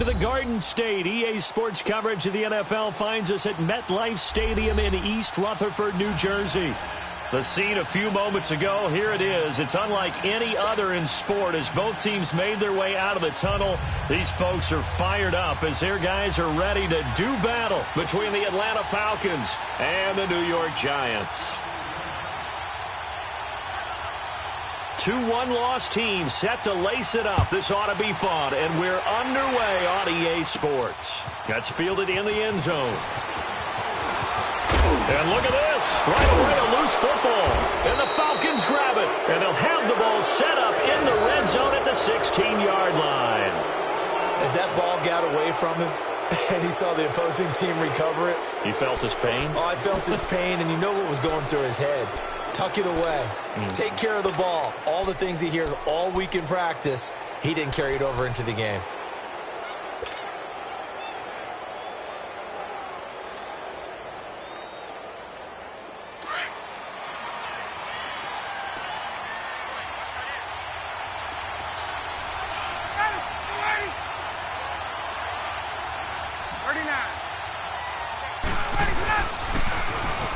to the Garden State. EA Sports coverage of the NFL finds us at MetLife Stadium in East Rutherford, New Jersey. The scene a few moments ago, here it is. It's unlike any other in sport as both teams made their way out of the tunnel. These folks are fired up as their guys are ready to do battle between the Atlanta Falcons and the New York Giants. Two one-loss teams set to lace it up. This ought to be fun, and we're underway on EA Sports. That's fielded in the end zone. And look at this. Right away, a loose football. And the Falcons grab it. And they'll have the ball set up in the red zone at the 16-yard line. As that ball got away from him, and he saw the opposing team recover it. You felt his pain? Oh, I felt his pain, and you know what was going through his head. Tuck it away. Take care of the ball. All the things he hears all week in practice, he didn't carry it over into the game.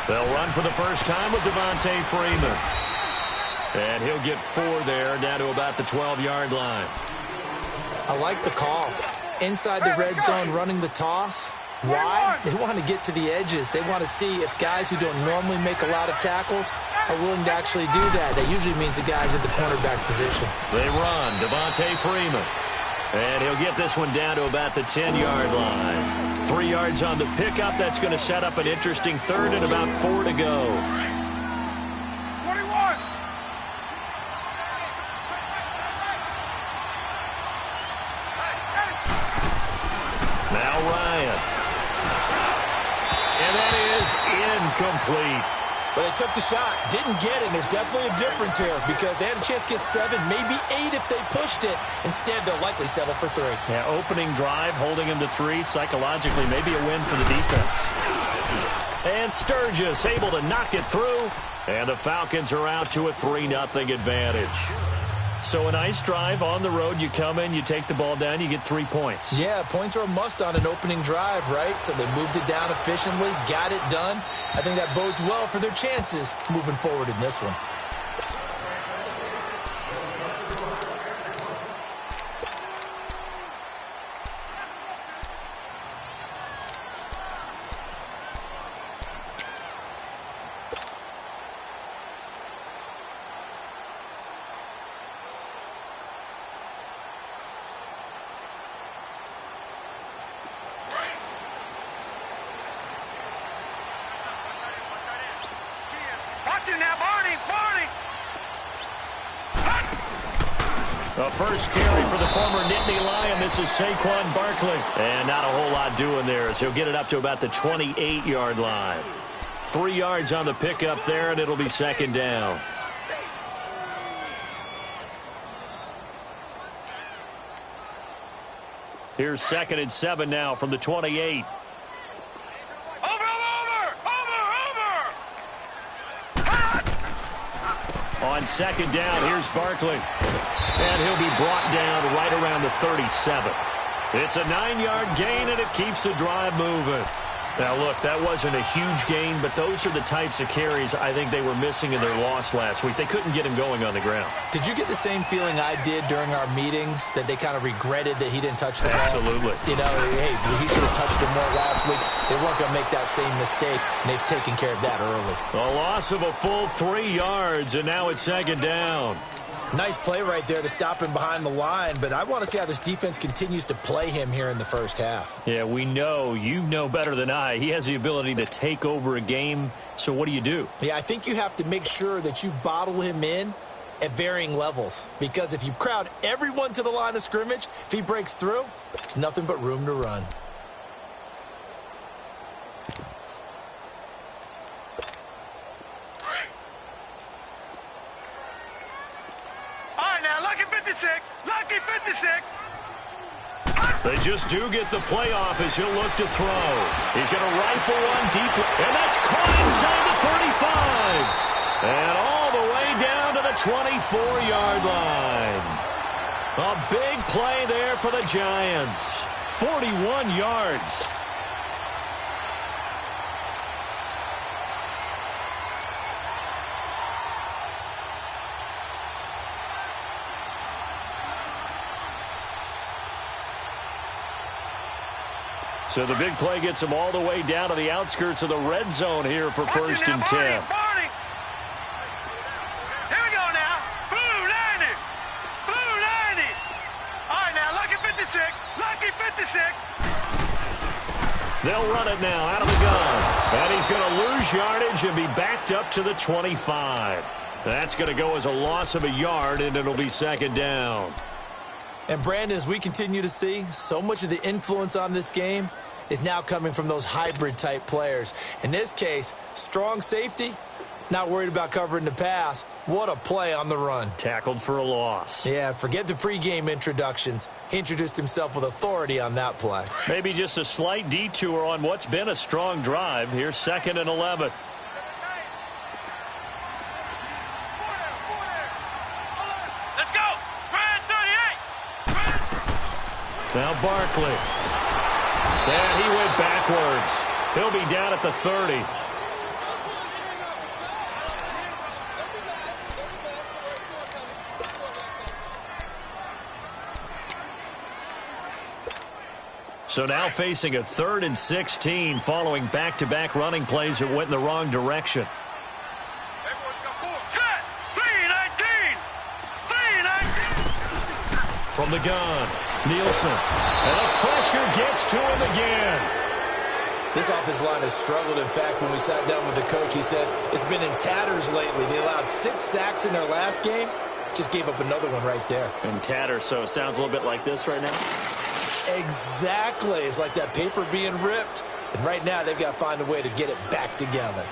They'll run for the first time with Devontae Freeman. And he'll get 4 there, down to about the 12-yard line. I like the call. Inside the red zone, running the toss. Why? They want to get to the edges. They want to see if guys who don't normally make a lot of tackles are willing to actually do that. That usually means the guys at the cornerback position. They run, Devontae Freeman. And he'll get this one down to about the 10-yard line. 3 yards on the pickup. That's going to set up an interesting third and about 4 to go. 21. Now Ryan. And that is incomplete. But they took the shot, didn't get it. There's definitely a difference here because they had a chance to get 7, maybe 8 if they pushed it. Instead, they'll likely settle for 3. Yeah, opening drive, holding him to 3. Psychologically, maybe a win for the defense. And Sturgis able to knock it through. And the Falcons are out to a 3-0 advantage. So a nice drive on the road. You come in, you take the ball down, you get 3 points. Yeah, points are a must on an opening drive, right? So they moved it down efficiently, got it done. I think that bodes well for their chances moving forward in this one. A first carry for the former Nittany Lion. This is Saquon Barkley. And not a whole lot doing there as he'll get it up to about the 28-yard line. 3 yards on the pickup there, and it'll be second down. Here's 2nd and 7 now from the 28. On 2nd down, here's Barkley. And he'll be brought down right around the 37. It's a 9-yard gain, and it keeps the drive moving. Now, look, that wasn't a huge gain, but those are the types of carries I think they were missing in their loss last week. They couldn't get him going on the ground. Did you get the same feeling I did during our meetings, that they kind of regretted that he didn't touch the ball? Absolutely. You know, hey, he should have touched it more last week. They weren't going to make that same mistake, and they've taken care of that early. A loss of a full 3 yards, and now it's 2nd down. Nice play right there to stop him behind the line, but I want to see how this defense continues to play him here in the first half. Yeah, we know. You know better than I. He has the ability to take over a game, so what do? Yeah, I think you have to make sure that you bottle him in at varying levels, because if you crowd everyone to the line of scrimmage, if he breaks through, there's nothing but room to run. Lucky 56. They just do get the playoff as he'll look to throw. He's going to rifle one deep, and that's caught inside the 35. And all the way down to the 24-yard line. A big play there for the Giants. 41 yards. So the big play gets them all the way down to the outskirts of the red zone here for first and 10. Here we go now. Blue 90. Blue 90. All right, now, lucky 56. Lucky 56. They'll run it now out of the gun. And he's going to lose yardage and be backed up to the 25. That's going to go as a loss of a yard, and it'll be second down. And, Brandon, as we continue to see, so much of the influence on this game is now coming from those hybrid-type players. In this case, strong safety, not worried about covering the pass. What a play on the run. Tackled for a loss. Yeah, forget the pregame introductions. He introduced himself with authority on that play. Maybe just a slight detour on what's been a strong drive. Here's 2nd and 11. Let's go. Brand 38. Now Barkley. And he went backwards. He'll be down at the 30. So now facing a 3rd and 16 following back-to-back running plays that went in the wrong direction. Set. 319. 319. From the gun, Nielsen. And the pressure gets to him again. This offensive line has struggled. In fact, when we sat down with the coach, he said it's been in tatters lately. They allowed 6 sacks in their last game. Just gave up another one right there. In tatters, so it sounds a little bit like this right now. Exactly. It's like that paper being ripped. And right now, they've got to find a way to get it back together.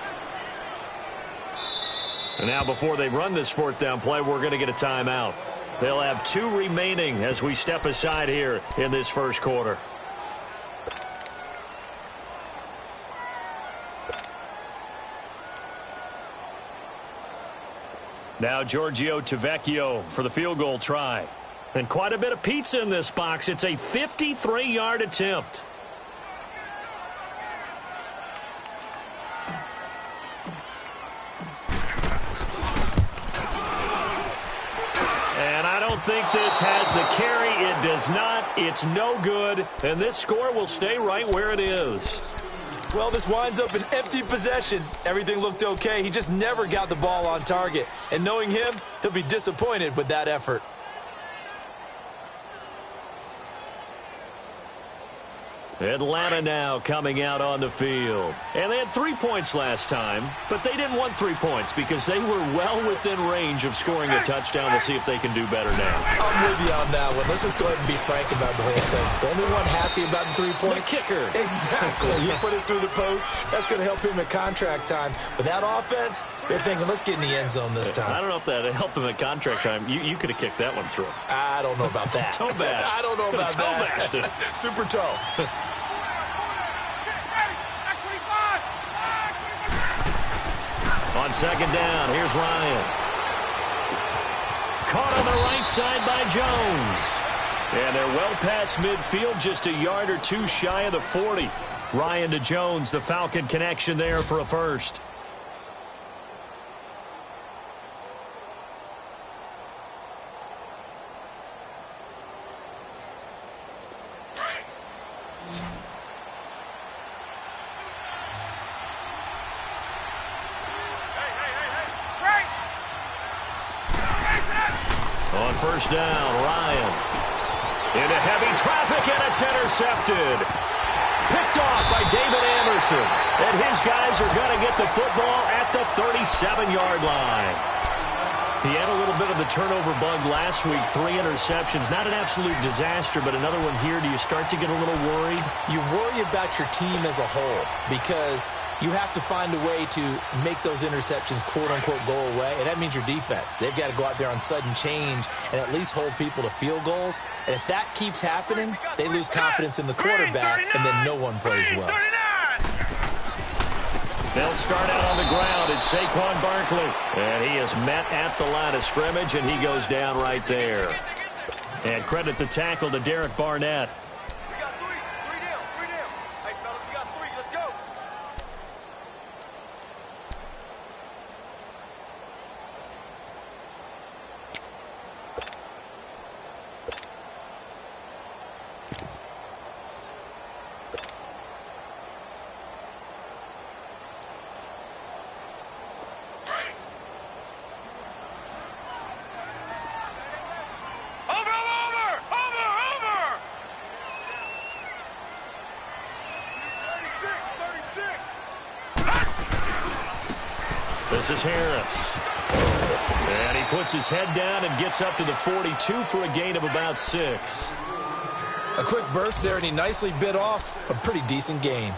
And now before they run this 4th down play, we're going to get a timeout. They'll have 2 remaining as we step aside here in this first quarter. Now Giorgio Tavecchio for the field goal try. And quite a bit of pizza in this box. It's a 53-yard attempt. And I don't think this has the carry. It does not. It's no good. And this score will stay right where it is. Well, this winds up an empty possession. Everything looked okay. He just never got the ball on target. And knowing him, he'll be disappointed with that effort. Atlanta now coming out on the field. And they had 3 points last time, but they didn't want 3 points because they were well within range of scoring a touchdown. We'll see if they can do better now. I'm with you on that one. Let's just go ahead and be frank about the whole thing. The only one happy about the 3-point. The kicker. Exactly. You put it through the post. That's going to help him at contract time. But that offense, they're thinking, let's get in the end zone this time. I don't know if that helped him at contract time. You could have kicked that one through. I don't know about that. Toe bash. I don't know about toe that. bashed it. Super toe. On 2nd down, here's Ryan. Caught on the right side by Jones. And they're well past midfield, just a yard or 2 shy of the 40. Ryan to Jones, the Falcon connection there for a first. On 1st down, Ryan. Into heavy traffic, and it's intercepted. Picked off by David Anderson. And his guys are going to get the football at the 37-yard line. He had a little bit of the turnover bug last week, 3 interceptions. Not an absolute disaster, but another one here. Do you start to get a little worried? You worry about your team as a whole because you have to find a way to make those interceptions, quote-unquote, go away, and that means your defense. They've got to go out there on sudden change and at least hold people to field goals. And if that keeps happening, they lose confidence in the quarterback, and then no one plays well. They'll start out on the ground. It's Saquon Barkley. And he is met at the line of scrimmage, and he goes down right there. And credit the tackle to Derek Barnett. This is Harris. And he puts his head down and gets up to the 42 for a gain of about 6. A quick burst there, and he nicely bit off a pretty decent gain.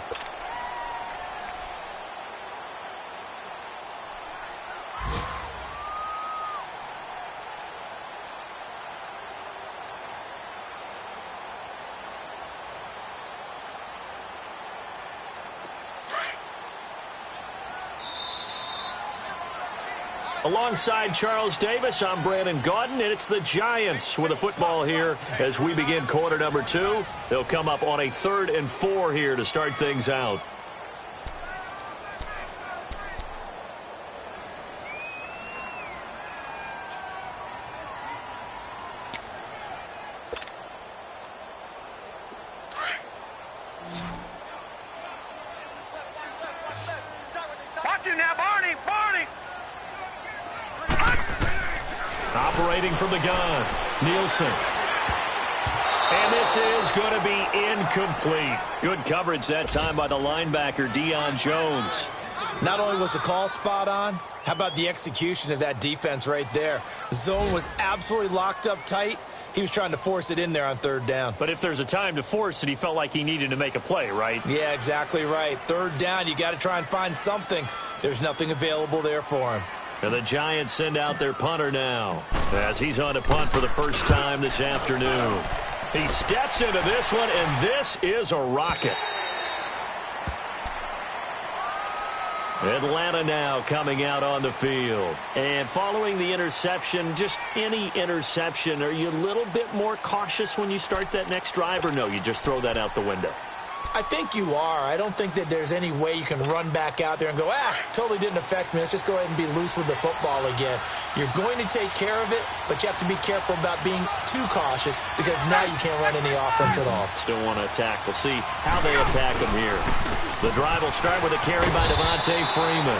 Alongside Charles Davis, I'm Brandon Gaudin, and it's the Giants with the football here as we begin quarter number 2. They'll come up on a 3rd and 4 here to start things out. Watch him now, Barney! Barney! Operating from the gun, Nielsen. And this is going to be incomplete. Good coverage that time by the linebacker, Deion Jones. Not only was the call spot on, how about the execution of that defense right there? The zone was absolutely locked up tight. He was trying to force it in there on 3rd down. But if there's a time to force it, he felt like he needed to make a play, right? Yeah, exactly right. 3rd down, you got to try and find something. There's nothing available there for him. And the Giants send out their punter now as he's on to punt for the first time this afternoon. He steps into this one, and this is a rocket. Atlanta now coming out on the field. And following the interception, just any interception, are you a little bit more cautious when you start that next drive, or no, you just throw that out the window? I think you are. I don't think that there's any way you can run back out there and go, totally didn't affect me. Let's just go ahead and be loose with the football again. You're going to take care of it, but you have to be careful about being too cautious because now you can't run any offense at all. Still want to attack. We'll see how they attack him here. The drive will start with a carry by Devontae Freeman.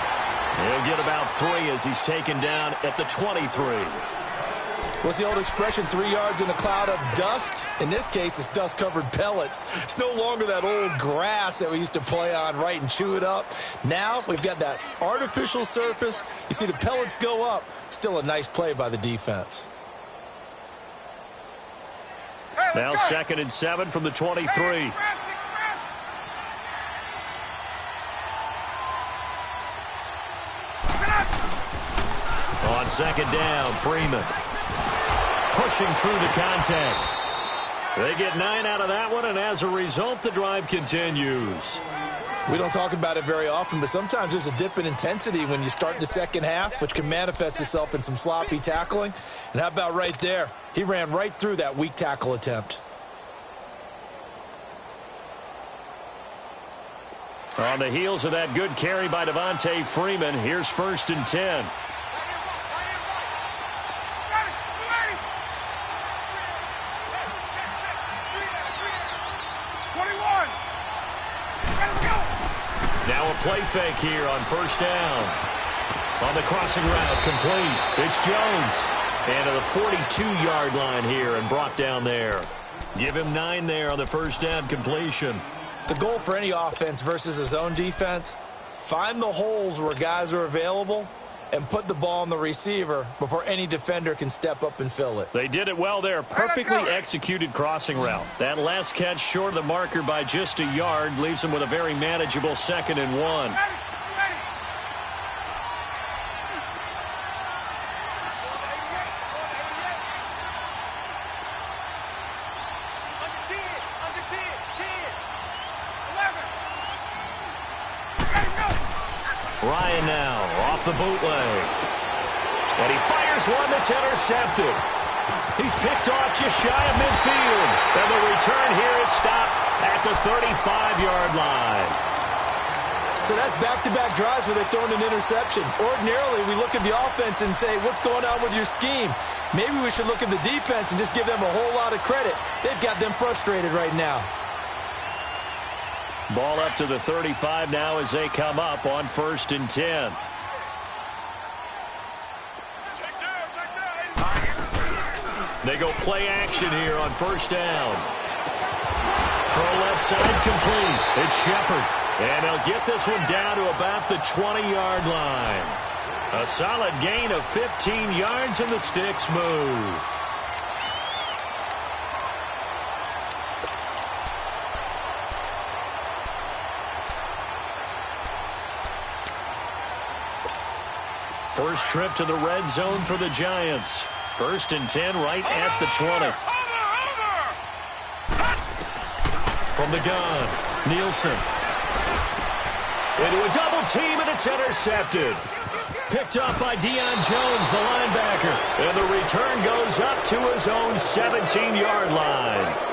He'll get about 3 as he's taken down at the 23. What's the old expression, 3 yards in a cloud of dust? In this case, it's dust-covered pellets. It's no longer that old grass that we used to play on, right, and chew it up. Now we've got that artificial surface. You see the pellets go up. Still a nice play by the defense. Now 2nd and 7 from the 23. On 2nd down, Freeman. Pushing through the contact. They get 9 out of that one, and as a result, the drive continues. We don't talk about it very often, but sometimes there's a dip in intensity when you start the second half, which can manifest itself in some sloppy tackling. And how about right there? He ran right through that weak tackle attempt. On the heels of that good carry by Devontae Freeman, here's 1st and 10. Now a play fake here on 1st down. On the crossing route, complete. It's Jones. And to the 42-yard line here and brought down there. Give him 9 there on the 1st down completion. The goal for any offense versus a zone defense, find the holes where guys are available and put the ball on the receiver before any defender can step up and fill it. They did it well there. Perfectly executed crossing route. That last catch short of the marker by just a yard leaves him with a very manageable 2nd and 1. Ryan now off the bootleg. And he fires one that's intercepted. He's picked off just shy of midfield. And the return here is stopped at the 35-yard line. So that's back-to-back drives where they're throwing an interception. Ordinarily, we look at the offense and say, what's going on with your scheme? Maybe we should look at the defense and just give them a whole lot of credit. They've got them frustrated right now. Ball up to the 35 now as they come up on 1st and 10. They go play action here on 1st down. Throw left side complete. It's Shepard. And they'll get this one down to about the 20-yard line. A solid gain of 15 yards, and the sticks move. First trip to the red zone for the Giants. 1st and 10 right at the 20. From the gun, Nielsen. Into a double team, and it's intercepted. Picked up by Deion Jones, the linebacker. And the return goes up to his own 17-yard line.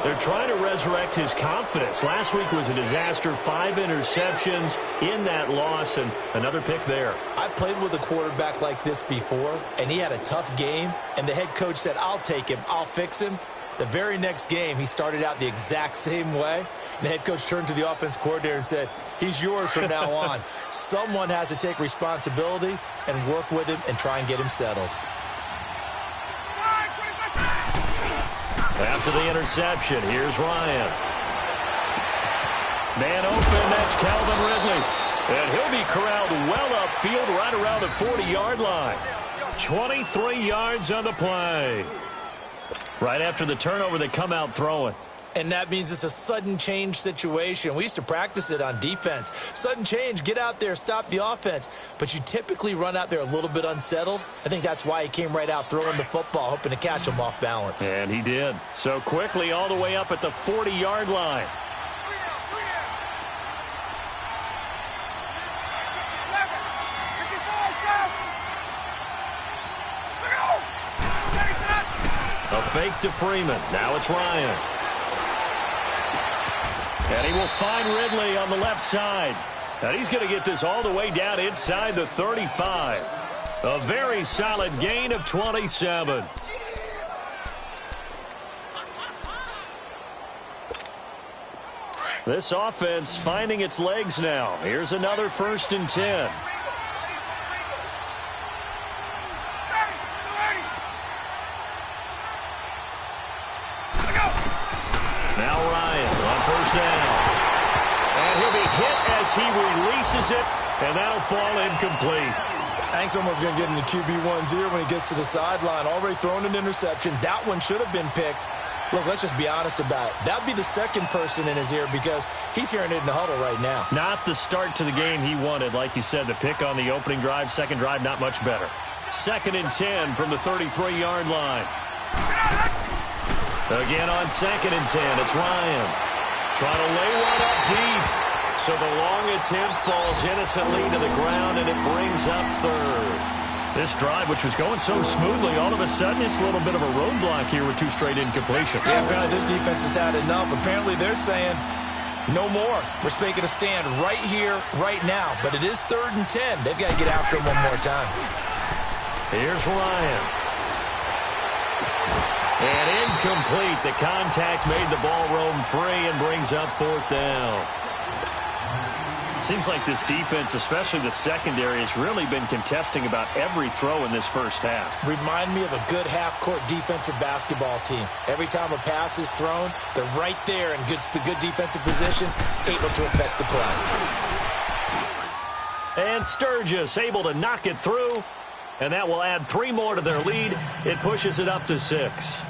They're trying to resurrect his confidence. Last week was a disaster. 5 interceptions in that loss, and another pick there. I played with a quarterback like this before, and he had a tough game, and the head coach said, I'll take him, I'll fix him. The very next game, he started out the exact same way, and the head coach turned to the offense coordinator and said, he's yours from now on. Someone has to take responsibility and work with him and try and get him settled. After the interception, here's Ryan. Man open, that's Calvin Ridley. And he'll be corralled well upfield right around the 40-yard line. 23 yards on the play. Right after the turnover, they come out throwing. And that means it's a sudden change situation. We used to practice it on defense. Sudden change, get out there, stop the offense. But you typically run out there a little bit unsettled. I think that's why he came right out throwing the football, hoping to catch him off balance. And he did. So quickly all the way up at the 40-yard line. A fake to Freeman. Now it's Ryan. And he will find Ridley on the left side. And he's going to get this all the way down inside the 35. A very solid gain of 27. This offense finding its legs now. Here's another 1st and 10. Now Ryan on 1st down. And he'll be hit as he releases it, and that'll fall incomplete. I think someone's going to get into QB1-0 when he gets to the sideline. Already thrown an interception. That one should have been picked. Look, let's just be honest about it. That would be the second person in his ear because he's hearing it in the huddle right now. Not the start to the game he wanted. Like you said, the pick on the opening drive, second drive, not much better. 2nd and 10 from the 33-yard line. Again on 2nd and 10, it's Ryan. Trying to lay one up deep. So the long attempt falls innocently to the ground, and it brings up 3rd. This drive, which was going so smoothly, all of a sudden it's a little bit of a roadblock here with 2 straight incompletions. Yeah, apparently this defense has had enough. Apparently they're saying, no more. We're making a stand right here, right now. But it is 3rd and 10. They've got to get after him one more time. Here's Ryan. And incomplete. The contact made the ball roam free and brings up 4th down. Seems like this defense, especially the secondary, has really been contesting about every throw in this first half. Remind me of a good half-court defensive basketball team. Every time a pass is thrown, they're right there in good defensive position, able to affect the play. And Sturgis able to knock it through, and that will add 3 more to their lead. It pushes it up to 6.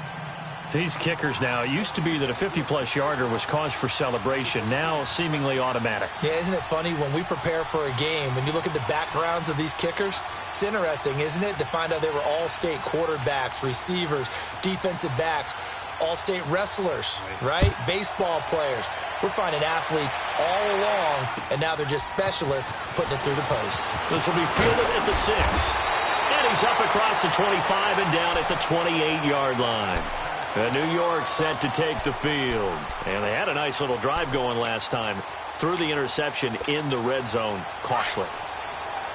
These kickers now, it used to be that a 50-plus yarder was cause for celebration. Now seemingly automatic. Yeah, isn't it funny when we prepare for a game, when you look at the backgrounds of these kickers, it's interesting, isn't it, to find out they were all-state quarterbacks, receivers, defensive backs, all-state wrestlers, right? Baseball players. We're finding athletes all along, and now they're just specialists putting it through the posts. This will be fielded at the 6. And he's up across the 25 and down at the 28-yard line. New York set to take the field. And they had a nice little drive going last time. Threw the interception in the red zone. Costly.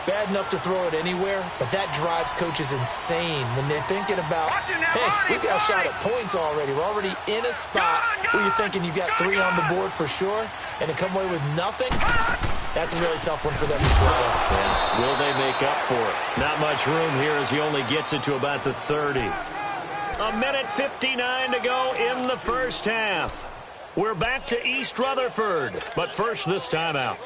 Bad enough to throw it anywhere, but that drives coaches insane when they're thinking about, hey, we've got a shot at points already. We're already in a spot where you're thinking you've got 3 on the board for sure, and to come away with nothing, that's a really tough one for them to swallow. Yeah. Will they make up for it? Not much room here as he only gets it to about the 30. 1:59 to go in the first half. We're back to East Rutherford, but first this timeout.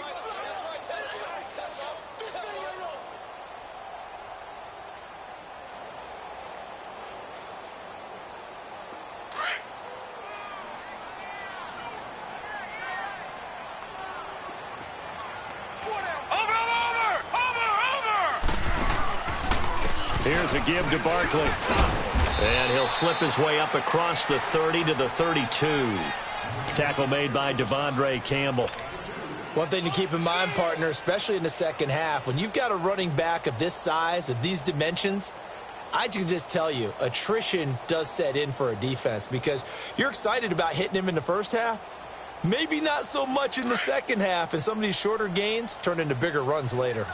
Here's a give to Barkley. And he'll slip his way up across the 30 to the 32. Tackle made by Devondre Campbell. One thing to keep in mind, partner, especially in the second half, when you've got a running back of this size, of these dimensions, I can just tell you, attrition does set in for a defense because you're excited about hitting him in the first half. Maybe not so much in the second half, and some of these shorter gains turn into bigger runs later.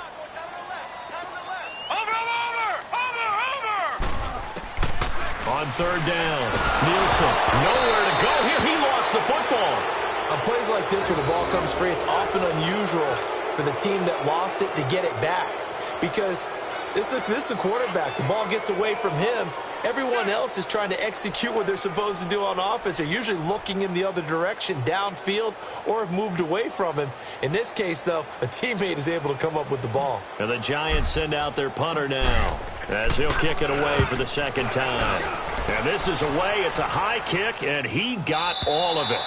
On third down, Nielsen, nowhere to go here. He lost the football. On plays like this where the ball comes free, it's often unusual for the team that lost it to get it back because this is a quarterback. The ball gets away from him. Everyone else is trying to execute what they're supposed to do on offense. They're usually looking in the other direction, downfield, or have moved away from him. In this case, though, a teammate is able to come up with the ball. And the Giants send out their punter now as he'll kick it away for the second time. And this is away. It's a high kick, and he got all of it.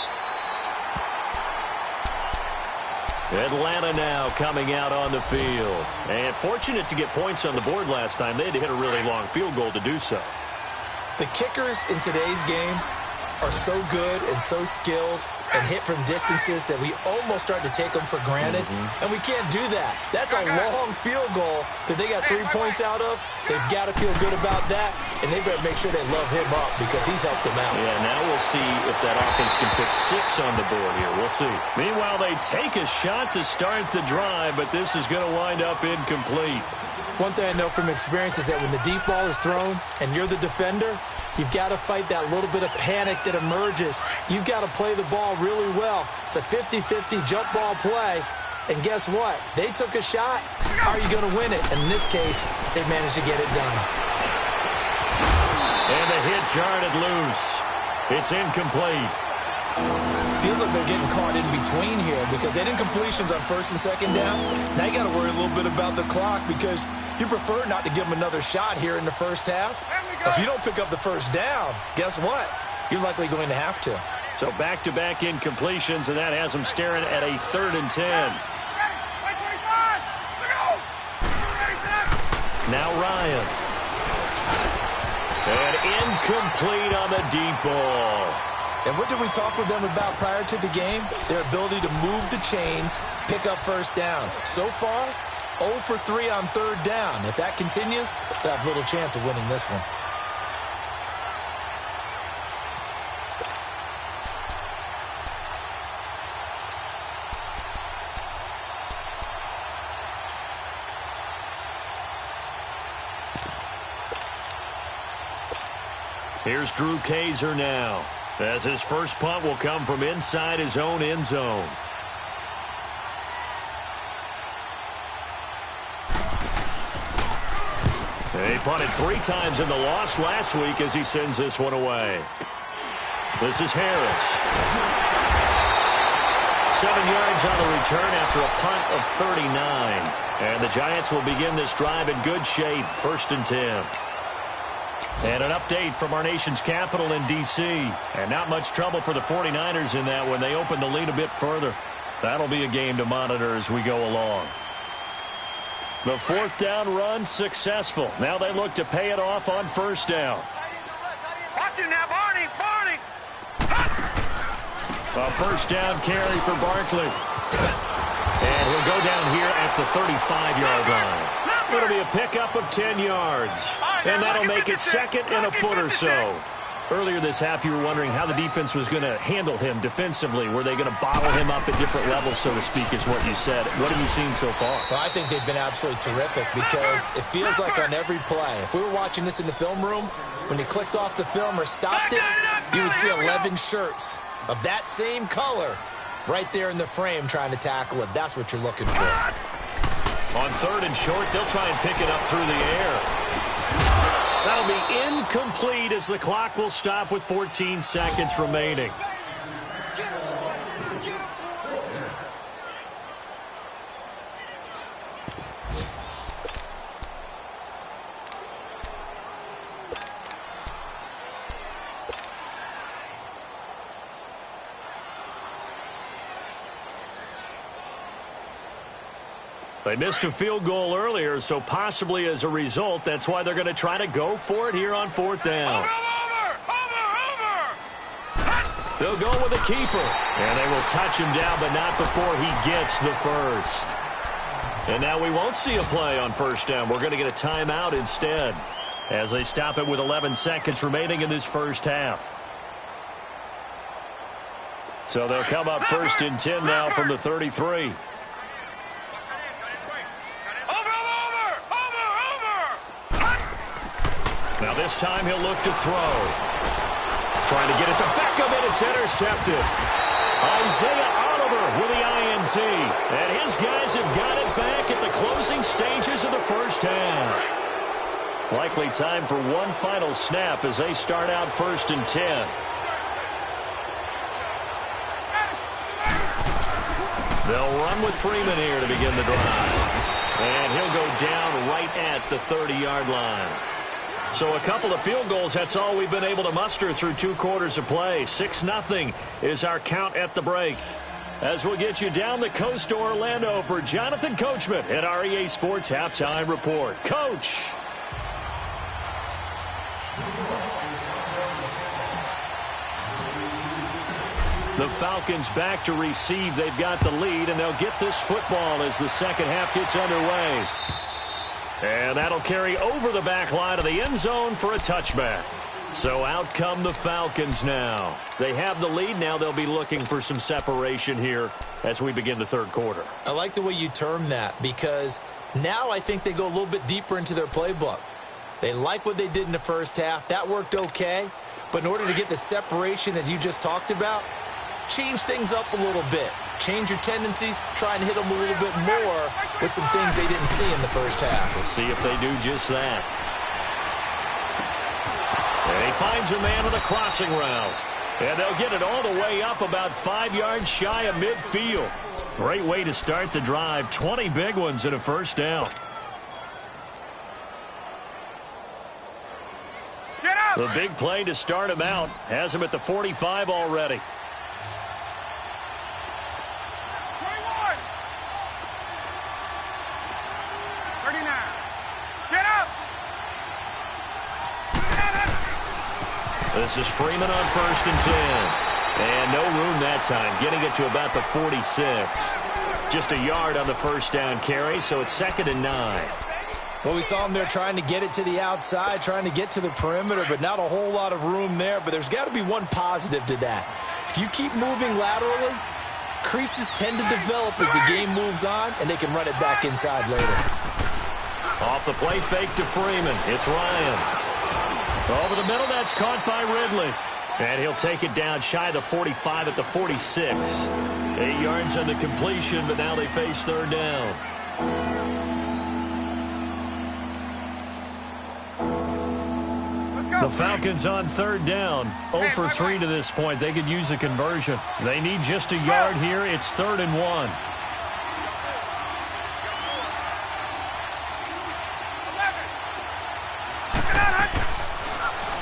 Atlanta now coming out on the field. And fortunate to get points on the board last time. They had to hit a really long field goal to do so. The kickers in today's game are so good and so skilled and hit from distances that we almost start to take them for granted. And we can't do that. That's a long field goal that they got 3 points out of. They've got to feel good about that, and they better make sure they love him up because he's helped them out. Yeah, now we'll see if that offense can put 6 on the board here. We'll see. Meanwhile, they take a shot to start the drive, but this is going to wind up incomplete. One thing I know from experience is that when the deep ball is thrown and you're the defender, you've got to fight that little bit of panic that emerges. You've got to play the ball really well. It's a 50-50 jump ball play. And guess what? They took a shot. How are you going to win it? And in this case, they managed to get it done. And the hit jarred it loose. It's incomplete. Feels like they're getting caught in between here because they did completions on first and second down. Now you got to worry a little bit about the clock because you prefer not to give them another shot here in the first half. If you don't pick up the first down, guess what? You're likely going to have to. So back-to-back incompletions, and that has them staring at a 3rd and 10. Now Ryan. And incomplete on the deep ball. And what did we talk with them about prior to the game? Their ability to move the chains, pick up first downs. So far, 0 for 3 on third down. If that continues, they'll have little chance of winning this one. Here's Drew Kaiser now, as his first punt will come from inside his own end zone. He punted 3 times in the loss last week as he sends this one away. This is Harris. 7 yards on the return after a punt of 39. And the Giants will begin this drive in good shape, 1st and 10. And an update from our nation's capital in D.C. And not much trouble for the 49ers in that when they open the lead a bit further. That'll be a game to monitor as we go along. The 4th down run successful. Now they look to pay it off on 1st down. Watch it now, Barney. A 1st down carry for Barkley. And he'll go down here at the 35-yard line. It'll be a pickup of 10 yards. And that'll make it 2nd and a foot or so. Earlier this half, you were wondering how the defense was going to handle him defensively. Were they going to bottle him up at different levels, so to speak, is what you said. What have you seen so far? Well, I think they've been absolutely terrific because it feels like on every play, if we were watching this in the film room, when you clicked off the film or stopped it, you would see 11 shirts of that same color right there in the frame trying to tackle it. That's what you're looking for. On 3rd and short, they'll try and pick it up through the air. That'll be incomplete as the clock will stop with 14 seconds remaining. They missed a field goal earlier, so possibly as a result, that's why they're going to try to go for it here on fourth down. They'll go with the keeper, and they will touch him down, but not before he gets the first. And now we won't see a play on first down. We're going to get a timeout instead as they stop it with 11 seconds remaining in this first half. So they'll come up first and 10 now from the 33. Now this time he'll look to throw. Trying to get it to Beckham, and it's intercepted. Isaiah Oliver with the INT. And his guys have got it back at the closing stages of the first half. Likely time for one final snap as they start out first and 10. They'll run with Freeman here to begin the drive. And he'll go down right at the 30-yard line. So a couple of field goals, that's all we've been able to muster through 2 quarters of play. 6-0 is our count at the break. As we'll get you down the coast to Orlando for Jonathan Coachman at our EA Sports Halftime Report. Coach! The Falcons back to receive. They've got the lead, and they'll get this football as the second half gets underway. And that'll carry over the back line of the end zone for a touchback. So out come the Falcons now. They have the lead. Now they'll be looking for some separation here as we begin the third quarter. I like the way you term that, because now I think they go a little bit deeper into their playbook. They like what they did in the first half. That worked okay. But in order to get the separation that you just talked about, change things up a little bit. Change your tendencies, try and hit them a little bit more with some things they didn't see in the first half. We'll see if they do just that. And he finds a man with a crossing route. And they'll get it all the way up about 5 yards shy of midfield. Great way to start the drive. 20 big ones and a first down. The big play to start him out has him at the 45 already. This is Freeman on first and 10. And no room that time, getting it to about the 46. Just a yard on the first down carry, so it's 2nd and 9. Well, we saw him there trying to get it to the outside, trying to get to the perimeter, but not a whole lot of room there. But there's got to be one positive to that. If you keep moving laterally, creases tend to develop as the game moves on, and they can run it back inside later. Off the play fake to Freeman. It's Ryan. Over the middle, that's caught by Ridley. And he'll take it down shy of the 45 at the 46. 8 yards on the completion, but now they face third down. The Falcons on third down. 0 for 3 to this point. They could use a conversion. They need just a yard here. It's 3rd and 1.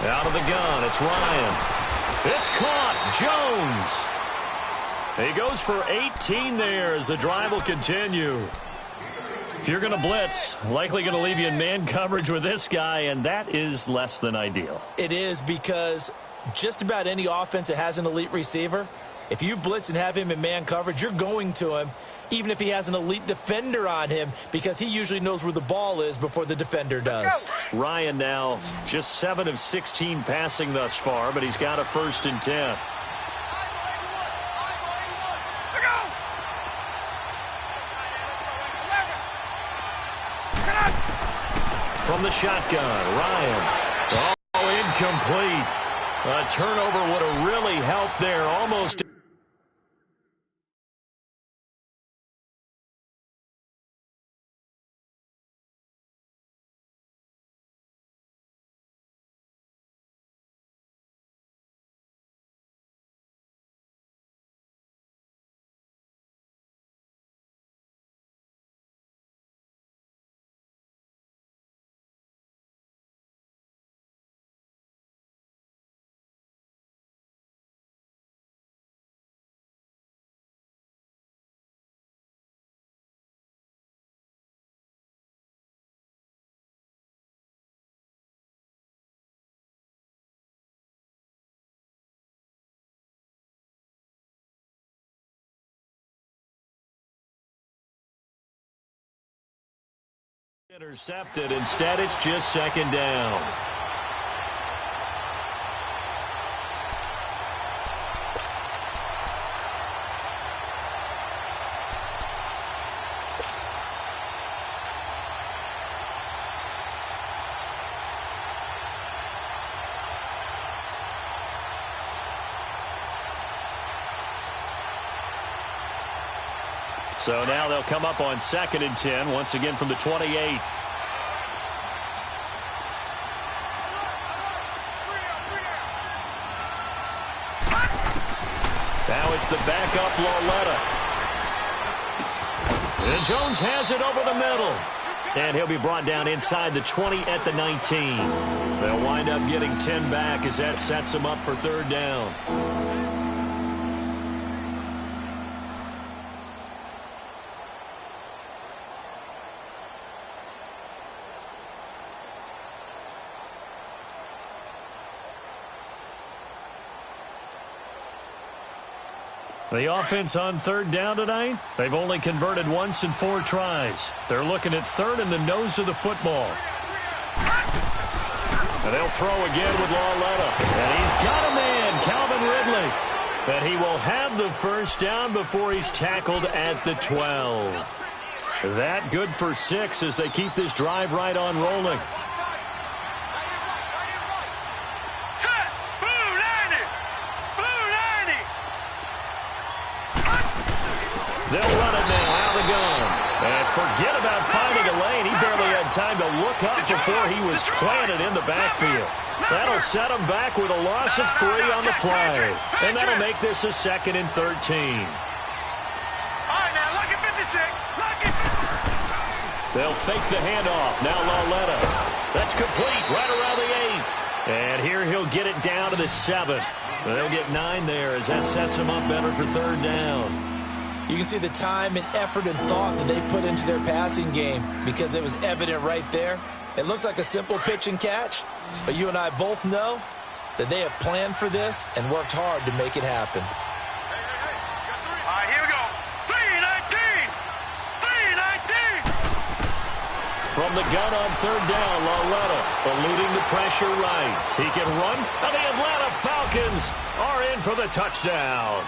Out of the gun, it's Ryan. It's caught. Jones. He goes for 18 there as the drive will continue. If you're going to blitz, likely going to leave you in man coverage with this guy, and that is less than ideal. It is, because just about any offense that has an elite receiver, if you blitz and have him in man coverage, you're going to him, even if he has an elite defender on him, because he usually knows where the ball is before the defender does. Ryan now just 7 of 16 passing thus far, but he's got a 1st and 10. From the shotgun, Ryan. Oh, incomplete. A turnover would have really helped there. Almost Intercepted. Instead, it's just second down. So now they'll come up on 2nd and 10, once again from the 28. Now it's the backup Lauletta. And Jones has it over the middle. And he'll be brought down inside the 20 at the 19. They'll wind up getting 10 back as that sets them up for 3rd down. The offense on 3rd down tonight, they've only converted once in 4 tries. They're looking at 3rd in the nose of the football. And they'll throw again with Lauletta. And he's got a man, Calvin Ridley. But he will have the 1st down before he's tackled at the 12. That good for 6 as they keep this drive right on rolling. They'll run it now out of the gun. And forget about finding a lane. He barely had time to look up before he was planted in the backfield. That'll set him back with a loss of 3 on the play. And that'll make this a 2nd and 13. All right, now look at 56. Look at. They'll fake the handoff. Now Lauletta. That's complete right around the 8. And here he'll get it down to the 7. They'll get 9 there as that sets him up better for 3rd down. You can see the time and effort and thought that they put into their passing game because it was evident right there. It looks like a simple pitch and catch, but you and I both know that they have planned for this and worked hard to make it happen. All right, here we go. 319. 319. From the gun on 3rd down, Lauletta eluding the pressure right. He can run, and the Atlanta Falcons are in for the touchdown.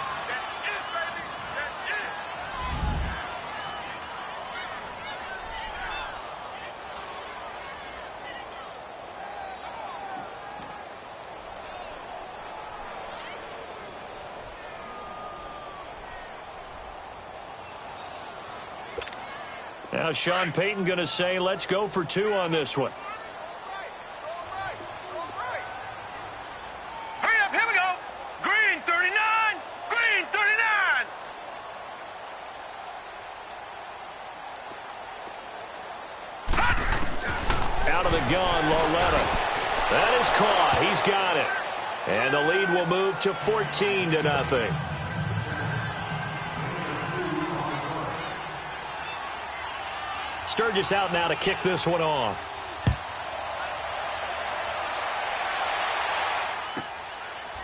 Now Sean Payton going to say, let's go for 2 on this one. Hurry up, here we go. Green 39. Green 39. Out of the gun, Lauletta. That is caught. He's got it. And the lead will move to 14-0. Sturgis out now to kick this one off.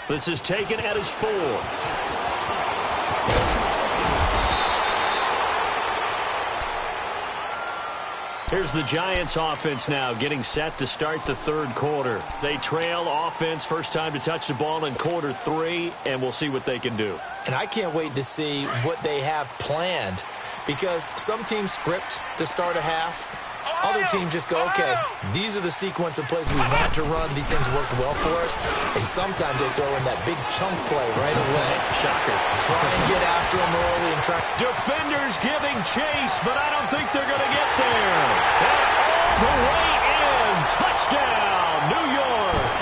This is taken at his 4. Here's the Giants offense now getting set to start the 3rd quarter. They trail offense first time to touch the ball in quarter 3, and we'll see what they can do. And I can't wait to see what they have planned because some teams script to start a half. Other teams just go, okay, these are the sequence of plays we want to run. These things worked well for us. And sometimes they throw in that big chunk play right away. Shocker. Try and get after them early and try. Defenders giving chase, but I don't think they're going to get there. And all the way in. Touchdown, New York.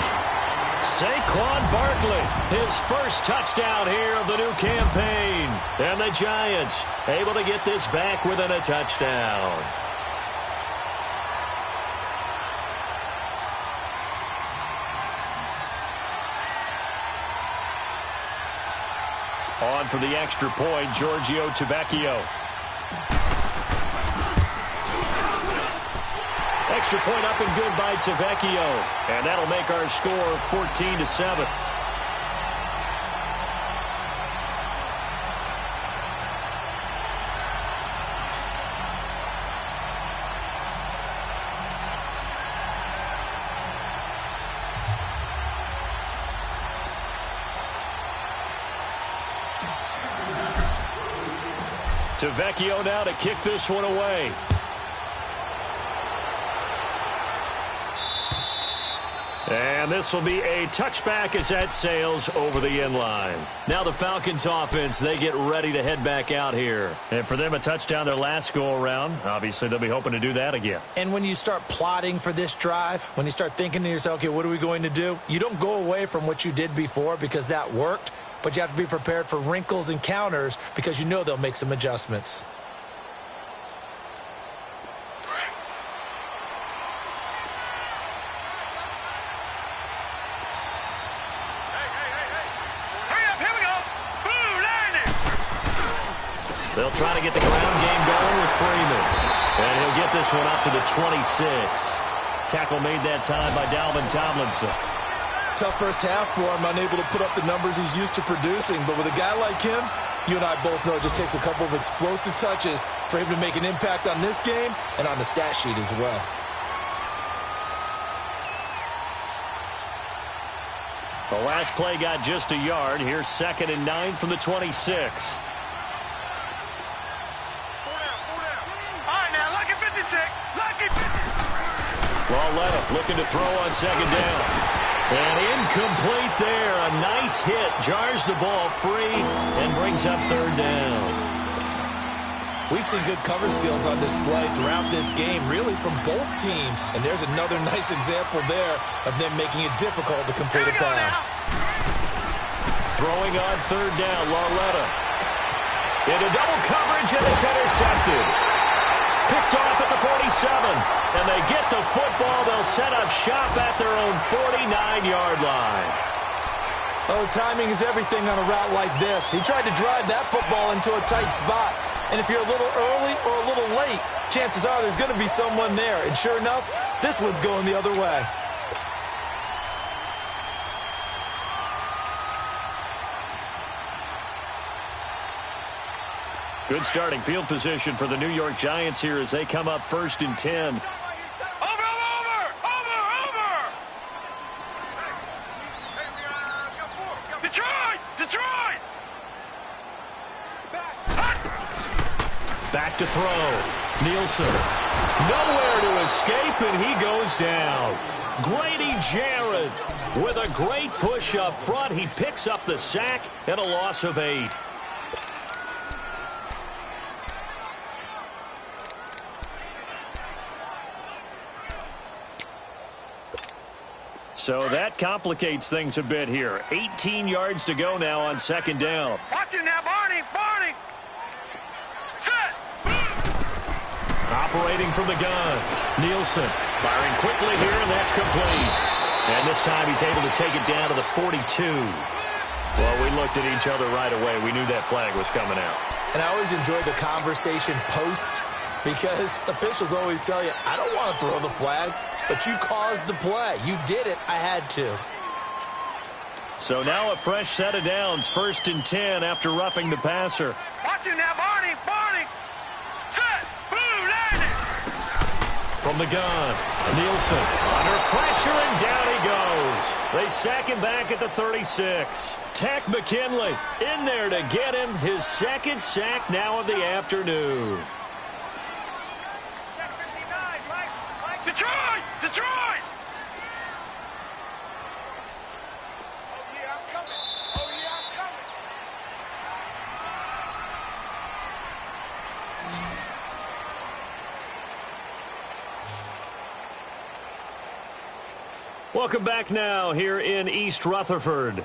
Saquon Barkley, his first touchdown here of the new campaign. And the Giants able to get this back within a touchdown. On for the extra point, Giorgio Tavecchio. Extra point up and good by Tavecchio. And that'll make our score 14-7. To Vecchio now to kick this one away. And this will be a touchback as that sails over the end line. Now the Falcons offense, they get ready to head back out here. And for them, a touchdown their last go-around. Obviously, they'll be hoping to do that again. And when you start plotting for this drive, when you start thinking to yourself, okay, what are we going to do? You don't go away from what you did before because that worked, but you have to be prepared for wrinkles and counters because you know they'll make some adjustments. They'll try to get the ground game going with Freeman. And he'll get this one up to the 26. Tackle made that time by Dalvin Tomlinson. Tough first half for him, unable to put up the numbers he's used to producing. But with a guy like him, you and I both know it just takes a couple of explosive touches for him to make an impact on this game and on the stat sheet as well. The last play got just a yard. Here's 2nd and 9 from the 26. Lauletta looking to throw on 2nd down. And incomplete there. A nice hit. Jars the ball free and brings up 3rd down. We've seen good cover skills on display throughout this game, really from both teams. And there's another nice example there of them making it difficult to complete a pass. Throwing on 3rd down, Lauletta. Into double coverage, and it's intercepted. Picked off at the 47, and they get the football. They'll set up shop at their own 49-yard line. Oh, timing is everything on a route like this. He tried to drive that football into a tight spot. And if you're a little early or a little late, chances are there's going to be someone there. And sure enough, this one's going the other way. Good starting field position for the New York Giants here as they come up 1st and 10. Over! Detroit! Back to throw. Nielsen. Nowhere to escape, and he goes down. Grady Jarrett with a great push up front. He picks up the sack and a loss of 8. So that complicates things a bit here. 18 yards to go now on 2nd down. Watch it now, Barney! Set! Operating from the gun. Nielsen firing quickly here, and that's complete. And this time he's able to take it down to the 42. Well, we looked at each other right away. We knew that flag was coming out. And I always enjoy the conversation post because officials always tell you, I don't want to throw the flag. But you caused the play. You did it. I had to. So now a fresh set of downs. 1st and 10 after roughing the passer. Watch it now, Barney! Set! Blue, landing! From the gun, Nielsen under pressure, and down he goes. They sack him back at the 36. Tack McKinley in there to get him his 2nd sack now of the afternoon. Detroit! Oh, yeah, I'm coming. Welcome back now here in East Rutherford.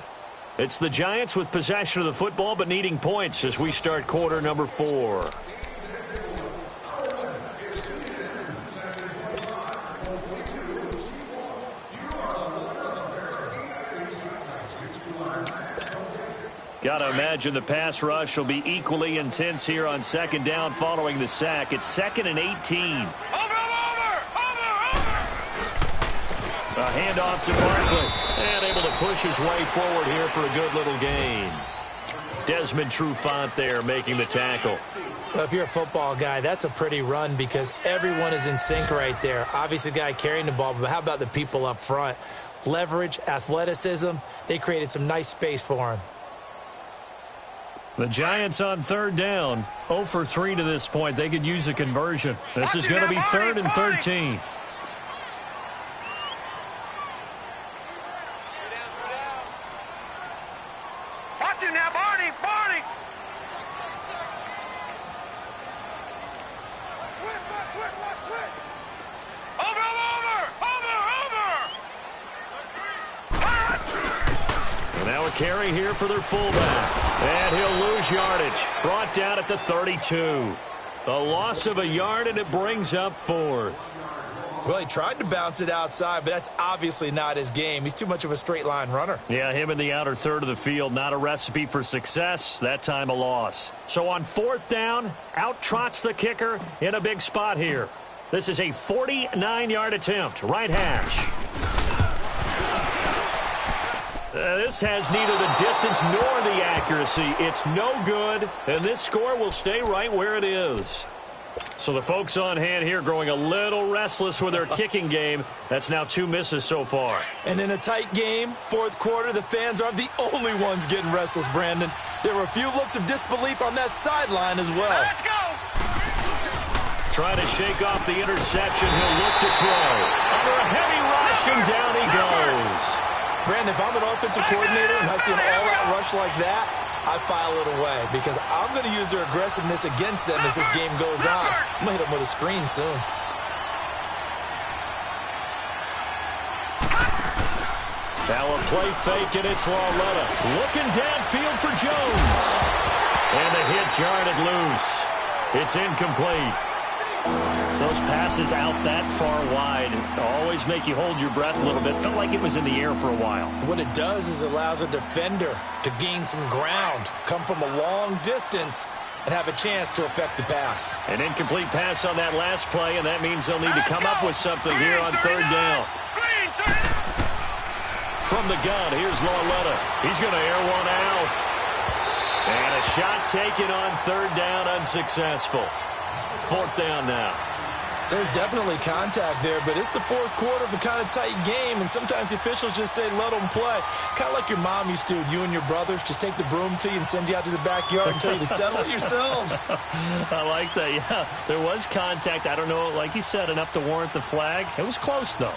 It's the Giants with possession of the football but needing points as we start quarter number 4. Got to imagine the pass rush will be equally intense here on 2nd down following the sack. It's 2nd and 18. Over! A handoff to Barkley. And able to push his way forward here for a good little gain. Desmond Trufant there making the tackle. Well, if you're a football guy, that's a pretty run because everyone is in sync right there. Obviously, the guy carrying the ball, but how about the people up front? Leverage, athleticism, they created some nice space for him. The Giants on third down, 0 for 3 to this point. They could use a conversion. This is going to be 3rd and 13. Watch it now, Barney. Barney. Now a carry here for their fullback. And he'll lose yardage. Brought down at the 32. A loss of a yard, and it brings up 4th. Well, he tried to bounce it outside, but that's obviously not his game. He's too much of a straight line runner. Yeah, him in the outer third of the field, not a recipe for success. That time a loss. So on 4th down, out trots the kicker in a big spot here. This is a 49-yard attempt. Right hash. This has neither the distance nor the accuracy. It's no good, and this score will stay right where it is. So the folks on hand here growing a little restless with their kicking game. That's now 2 misses so far. And in a tight game, 4th quarter, the fans aren't the only ones getting restless, Brandon. There were a few looks of disbelief on that sideline as well. Let's go. Trying to shake off the interception. He'll look to throw. Under a heavy rush, and down he goes. Brandon, if I'm an offensive coordinator and I see an all-out rush like that, I file it away because I'm going to use their aggressiveness against them as this game goes on. I'm going to hit them with a screen soon. Now a play fake, and it's Lauletta. Looking downfield for Jones. And the hit jarred it loose. It's incomplete. Those passes out that far wide always make you hold your breath a little bit. Felt like it was in the air for a while. What it does is allows a defender to gain some ground, come from a long distance, and have a chance to affect the pass. An incomplete pass on that last play, and that means they'll need to come up with something here on 3rd down. From the gun, here's Lauletta. He's going to air one out. And a shot taken on 3rd down, unsuccessful. 4th down now. There's definitely contact there, but it's the 4th quarter of a kind of tight game, and sometimes the officials just say, let them play. Kind of like your mom used to, you and your brothers, just take the broom to you and send you out to the backyard and tell you to settle it yourselves. I like that, yeah. There was contact. I don't know, like you said, enough to warrant the flag. It was close, though.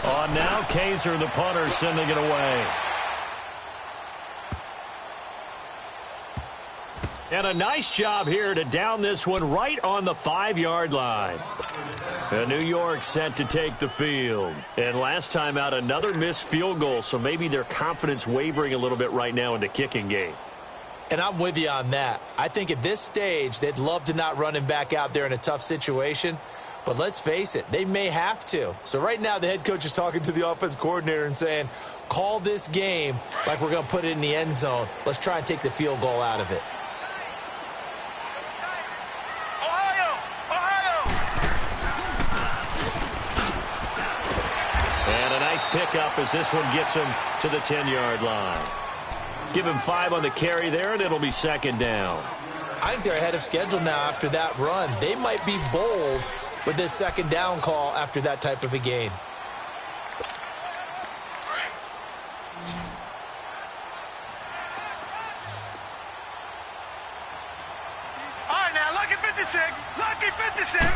On now, Kaiser, the punter, sending it away. And a nice job here to down this one right on the 5-yard line. And New York set to take the field. And last time out, another missed field goal, so maybe their confidence wavering a little bit right now in the kicking game. And I'm with you on that. I think at this stage, they'd love to not run him back out there in a tough situation. But let's face it, they may have to. So right now, the head coach is talking to the offense coordinator and saying, call this game like we're going to put it in the end zone. Let's try and take the field goal out of it. And a nice pickup as this one gets him to the 10-yard line. Give him 5 on the carry there, and it'll be 2nd down. I think they're ahead of schedule now after that run. They might be bold with this 2nd down call after that type of a game. All right, now, lucky 56. Lucky 56.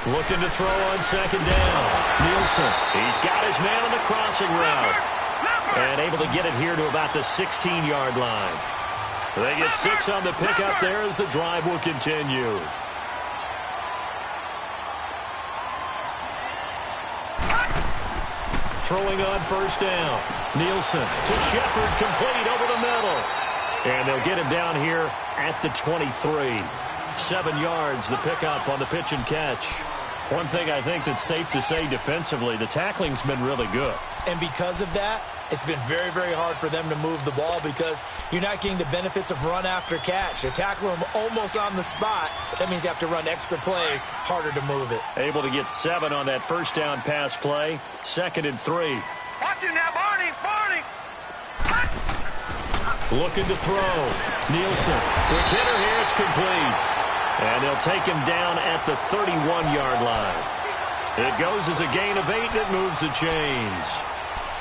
Looking to throw on 2nd down. Nielsen, he's got his man on the crossing route. And able to get it here to about the 16-yard line. They get 6 on the pickup there as the drive will continue. Throwing on 1st down. Nielsen to Shepard, complete over the middle. And they'll get him down here at the 23. 7 yards, the pickup on the pitch and catch. One thing I think that's safe to say defensively, the tackling's been really good. And because of that, it's been very, very hard for them to move the ball because you're not getting the benefits of run after catch. They tackle them almost on the spot. That means you have to run extra plays, harder to move it. Able to get 7 on that 1st down pass play. 2nd and 3. Watch it now, Barney. Barney. Looking to throw. Nielsen. Quick hitter here. It's complete. And they'll take him down at the 31-yard line. It goes as a gain of 8, and it moves the chains.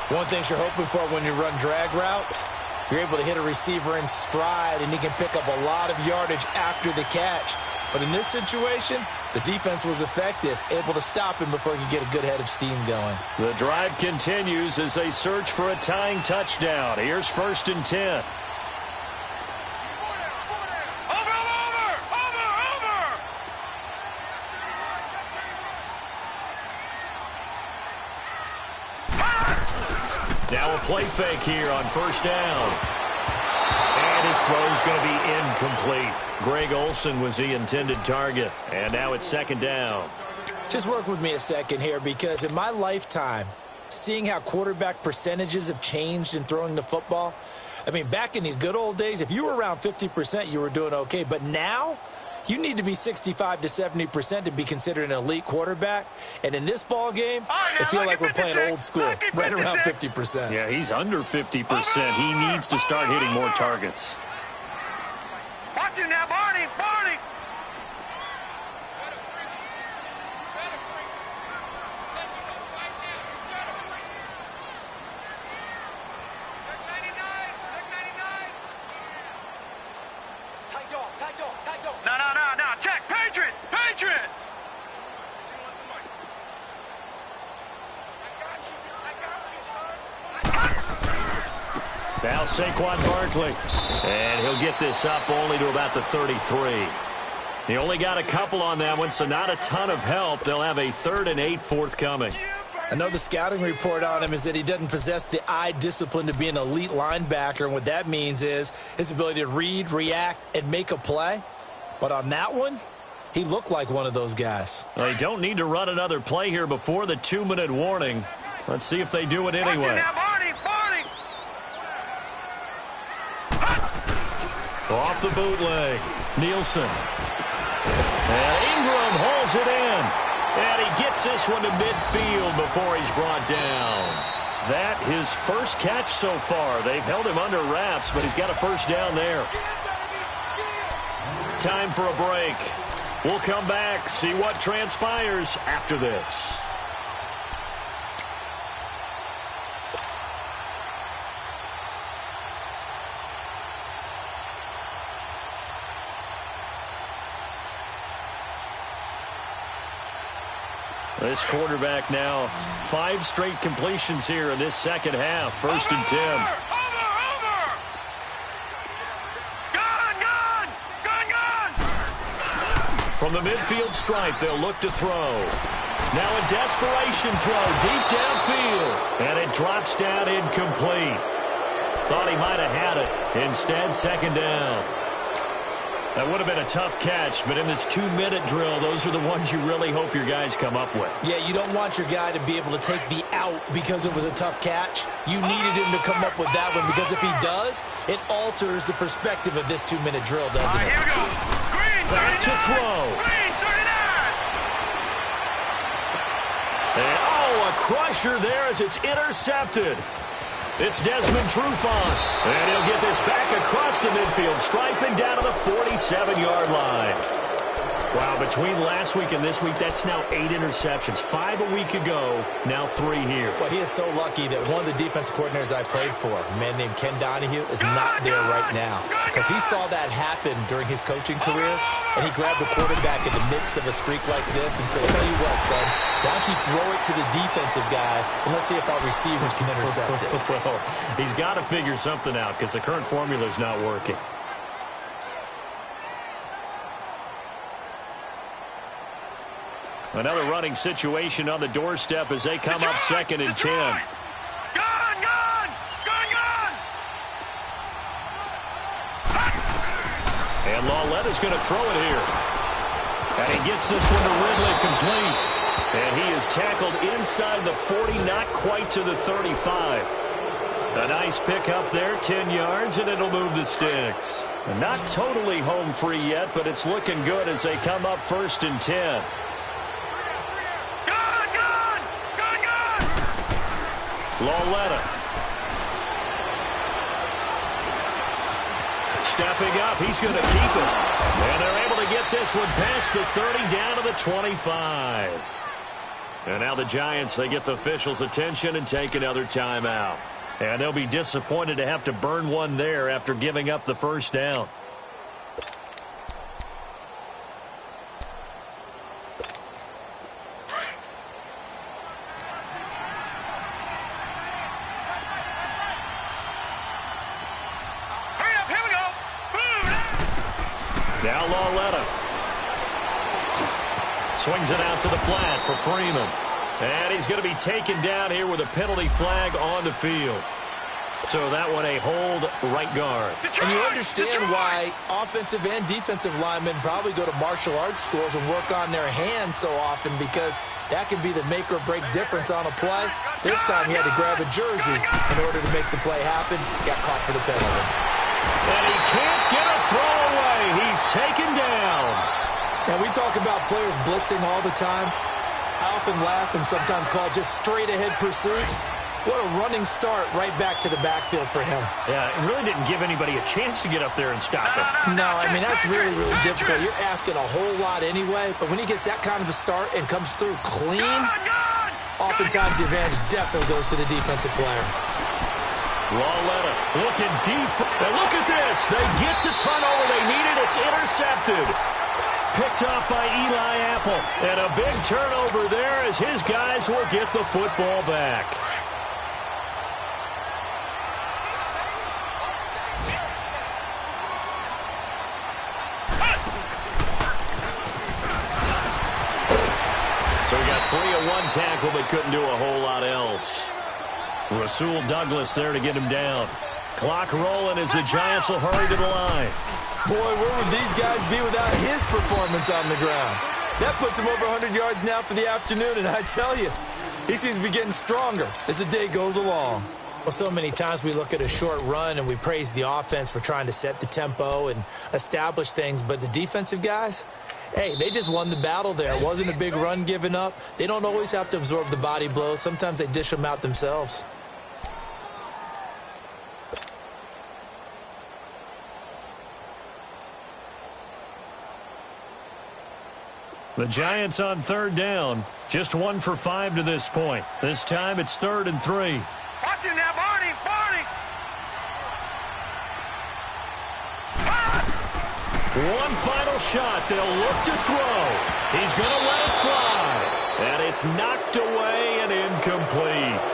One thing you're hoping for when you run drag routes, you're able to hit a receiver in stride, and he can pick up a lot of yardage after the catch. But in this situation, the defense was effective, able to stop him before he could get a good head of steam going. The drive continues as they search for a tying touchdown. Here's 1st and 10. Now a play fake here on 1st down. And his throw's going to be incomplete. Greg Olsen was the intended target. And now it's 2nd down. Just work with me a second here, because in my lifetime, seeing how quarterback percentages have changed in throwing the football, I mean, back in the good old days, if you were around 50%, you were doing okay. But now, you need to be 65 to 70% to be considered an elite quarterback. And in this ball game, I feel like we're playing old school, right around 50%. Yeah, he's under 50%. He needs to start hitting more targets. Watch him now, Barney. Barney. No. Check. Patriot. Now Saquon Barkley. And he'll get this up only to about the 33. He only got a couple on that one, so not a ton of help. They'll have a 3rd and 8 forthcoming. I know the scouting report on him is that he doesn't possess the eye discipline to be an elite linebacker, and what that means is his ability to read, react, and make a play. But on that one, he looked like one of those guys. They don't need to run another play here before the 2-minute warning. Let's see if they do it anyway. Watch him now, Barney. Off the bootleg, Nielsen. And Ingram hauls it in. And he gets this one to midfield before he's brought down. That his first catch so far. They've held him under wraps, but he's got a 1st down there. Time for a break. We'll come back, see what transpires after this. This quarterback now 5 straight completions here in this 2nd half. 1st and 10. Over. Gun. From the midfield stripe, they'll look to throw. Now a desperation throw deep downfield. And it drops down incomplete. Thought he might have had it. Instead, 2nd down. That would have been a tough catch, but in this 2-minute drill, those are the ones you really hope your guys come up with. Yeah, you don't want your guy to be able to take the out because it was a tough catch. You needed him to come up with that one, because if he does, it alters the perspective of this 2-minute drill, doesn't it? Here we go. Green, 39. Back to throw. Green, 39. And, a crusher there as it's intercepted. It's Desmond Trufant, and he'll get this back across the midfield stripe and down to the 47-yard line. Wow, between last week and this week, that's now 8 interceptions. 5 a week ago, now 3 here. Well, he is so lucky that one of the defense coordinators I played for, a man named Ken Donahue, is not there right now, because he saw that happen during his coaching career, and he grabbed the quarterback in the midst of a streak like this and said, tell you what, son, why don't you throw it to the defensive guys, and let's see if our receivers can intercept it. Well, he's got to figure something out because the current formula is not working. Another running situation on the doorstep as they come up 2nd and 10. Gun. And Lauletta's going to throw it here. And he gets this one to Ridley complete. And he is tackled inside the 40, not quite to the 35. A nice pick up there, 10 yards, and it'll move the sticks. And not totally home free yet, but it's looking good as they come up 1st and 10. Lauletta. Stepping up, he's going to keep it. And they're able to get this one past the 30 down to the 25. And now the Giants, they get the officials' attention and take another timeout. And they'll be disappointed to have to burn one there after giving up the first down. Now Lauletta swings it out to the flat for Freeman. And he's going to be taken down here with a penalty flag on the field. So that one a hold right guard. And you understand why offensive and defensive linemen probably go to martial arts schools and work on their hands so often, because that can be the make or break difference on a play. This time he had to grab a jersey in order to make the play happen. Got caught for the penalty. And he can't get a throw away. He's taken down. Now, we talk about players blitzing all the time. I often laugh and sometimes call it just straight-ahead pursuit. What a running start right back to the backfield for him. Yeah, it really didn't give anybody a chance to get up there and stop it. No, I mean, that's really, really difficult. You're asking a whole lot anyway, but when he gets that kind of a start and comes through clean, oftentimes the advantage definitely goes to the defensive player. Lauletta looking deep. And look at this. They get the turnover they needed. It's intercepted. Picked off by Eli Apple. And a big turnover there as his guys will get the football back. So we got 3 of 1 tackle, but couldn't do a whole lot else. Rasul Douglas there to get him down. Clock rolling as the Giants will hurry to the line. Boy, where would these guys be without his performance on the ground? That puts him over 100 yards now for the afternoon, and I tell you, he seems to be getting stronger as the day goes along. Well, so many times we look at a short run and we praise the offense for trying to set the tempo and establish things, but the defensive guys, hey, they just won the battle there. It wasn't a big run given up. They don't always have to absorb the body blows. Sometimes they dish them out themselves. The Giants on 3rd down. Just 1 for 5 to this point. This time it's 3rd and 3. Watch him now, Barney! Barney! One final shot. They'll look to throw. He's going to let it fly. And it's knocked away and incomplete.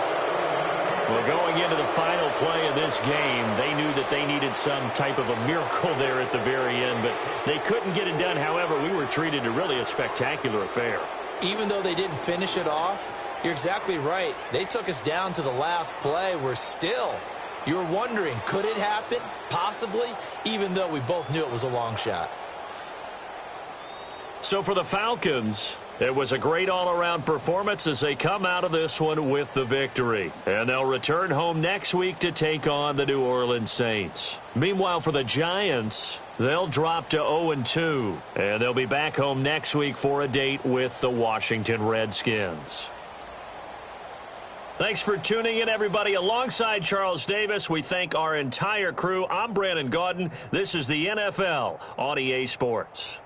Well, going into the final play of this game, they knew that they needed some type of a miracle there at the very end, but they couldn't get it done. However, we were treated to really a spectacular affair. Even though they didn't finish it off, you're exactly right. They took us down to the last play. We're still, you were wondering, could it happen? Possibly, even though we both knew it was a long shot. So for the Falcons, it was a great all-around performance as they come out of this one with the victory. And they'll return home next week to take on the New Orleans Saints. Meanwhile, for the Giants, they'll drop to 0-2. And they'll be back home next week for a date with the Washington Redskins. Thanks for tuning in, everybody. Alongside Charles Davis, we thank our entire crew. I'm Brandon Gaudin. This is the NFL on EA Sports.